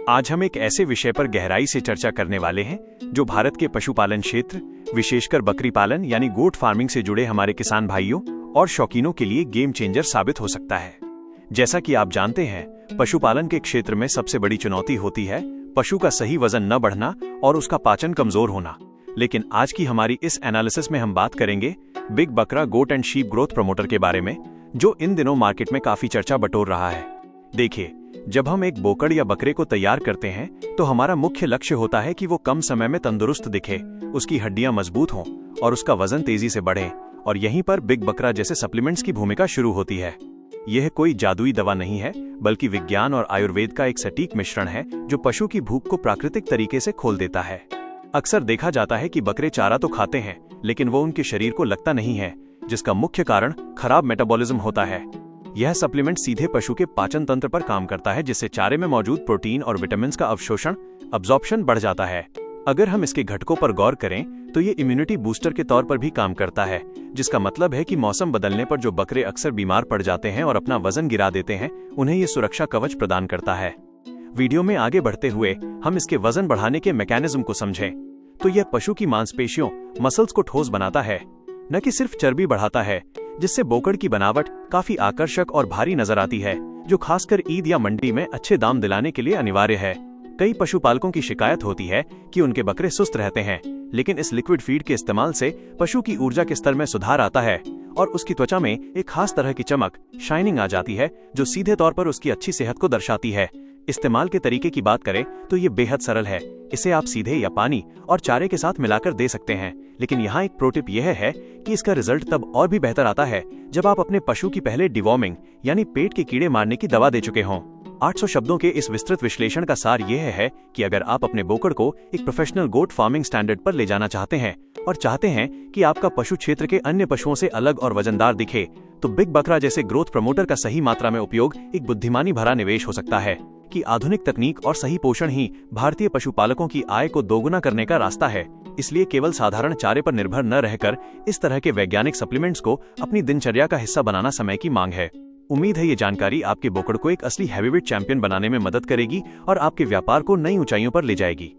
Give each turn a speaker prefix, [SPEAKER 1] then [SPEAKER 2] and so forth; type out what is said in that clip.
[SPEAKER 1] आज हम एक ऐसे विषय पर गहराई से चर्चा करने वाले हैं जो भारत के पशुपालन क्षेत्र, विशेषकर बकरी पालन यानी गोट फार्मिंग से जुड़े हमारे किसान भाइयों और शौकीनों के लिए गेम चेंजर साबित हो सकता है। जैसा कि आप जानते हैं, पशुपालन के क्षेत्र में सबसे बड़ी चुनौती होती है पशु का सही वजन न बढ़ना और उसका पाचन कमजोर होना। लेकिन आज की हमारी इस एनालिसिस में हम बात करेंगे बिग बकरा goat and sheep growth promoter के बारे में, जो इन दिनों मार्केट में काफी चर्चा बटोर रहा है। देखिए, जब हम एक बोकड़ या बकरे को तैयार करते हैं तो हमारा मुख्य लक्ष्य होता है कि वो कम समय में तंदुरुस्त दिखे, उसकी हड्डियां मजबूत हों और उसका वजन तेजी से बढ़े। और यहीं पर बिग बकरा जैसे सप्लीमेंट्स की भूमिका शुरू होती है। यह कोई जादुई दवा नहीं है, बल्कि विज्ञान और आयुर्वेद का एक सटीक मिश्रण है जो पशु की भूख को प्राकृतिक तरीके से खोल देता है। अक्सर देखा जाता है कि बकरे चारा तो खाते हैं, लेकिन वो उनके शरीर को लगता नहीं है, जिसका मुख्य कारण खराब मेटाबॉलिज्म होता है। यह सप्लीमेंट सीधे पशु के पाचन तंत्र पर काम करता है, जिससे चारे में मौजूद प्रोटीन और विटामिन का अब्जॉर्प्शन बढ़ जाता है। अगर हम इसके घटकों पर गौर करें तो ये इम्यूनिटी बूस्टर के तौर पर भी काम करता है, जिसका मतलब है कि मौसम बदलने पर जो बकरे अक्सर बीमार पड़ जाते हैं और अपना वजन गिरा देते हैं, उन्हें ये सुरक्षा कवच प्रदान करता है। वीडियो में आगे बढ़ते हुए हम इसके वजन बढ़ाने के मैकेनिज्म को समझें तो यह पशु की मांसपेशियों मसल्स को ठोस बनाता है, न कि सिर्फ चर्बी बढ़ाता है, जिससे बोकड़ की बनावट काफी आकर्षक और भारी नजर आती है, जो खासकर ईद या मंडी में अच्छे दाम दिलाने के लिए अनिवार्य है। कई पशुपालकों की शिकायत होती है कि उनके बकरे सुस्त रहते हैं, लेकिन इस लिक्विड फीड के इस्तेमाल से पशु की ऊर्जा के स्तर में सुधार आता है और उसकी त्वचा में एक खास तरह की चमक, शाइनिंग आ जाती है, जो सीधे तौर पर उसकी अच्छी सेहत को दर्शाती है। इस्तेमाल के तरीके की बात करें तो ये बेहद सरल है। इसे आप सीधे या पानी और चारे के साथ मिलाकर दे सकते हैं, लेकिन यहाँ एक प्रो टिप यह है कि इसका रिजल्ट तब और भी बेहतर आता है जब आप अपने पशु की पहले डिवॉर्मिंग यानी पेट के कीड़े मारने की दवा दे चुके हों। 800 शब्दों के इस विस्तृत विश्लेषण का सार यह है कि अगर आप अपने बोकड़ को एक प्रोफेशनल गोट फार्मिंग स्टैंडर्ड पर ले जाना चाहते हैं और चाहते हैं कि आपका पशु क्षेत्र के अन्य पशुओं से अलग और वजनदार दिखे, तो बिग बकरा जैसे ग्रोथ प्रमोटर का सही मात्रा में उपयोग एक बुद्धिमानी भरा निवेश हो सकता है। कि आधुनिक तकनीक और सही पोषण ही भारतीय पशुपालकों की आय को दोगुना करने का रास्ता है। इसलिए केवल साधारण चारे पर निर्भर न रहकर इस तरह के वैज्ञानिक सप्लीमेंट्स को अपनी दिनचर्या का हिस्सा बनाना समय की मांग है। उम्मीद है ये जानकारी आपके बोकड़ को एक असली हैवीवेट चैंपियन बनाने में मदद करेगी और आपके व्यापार को नई ऊंचाइयों पर ले जाएगी।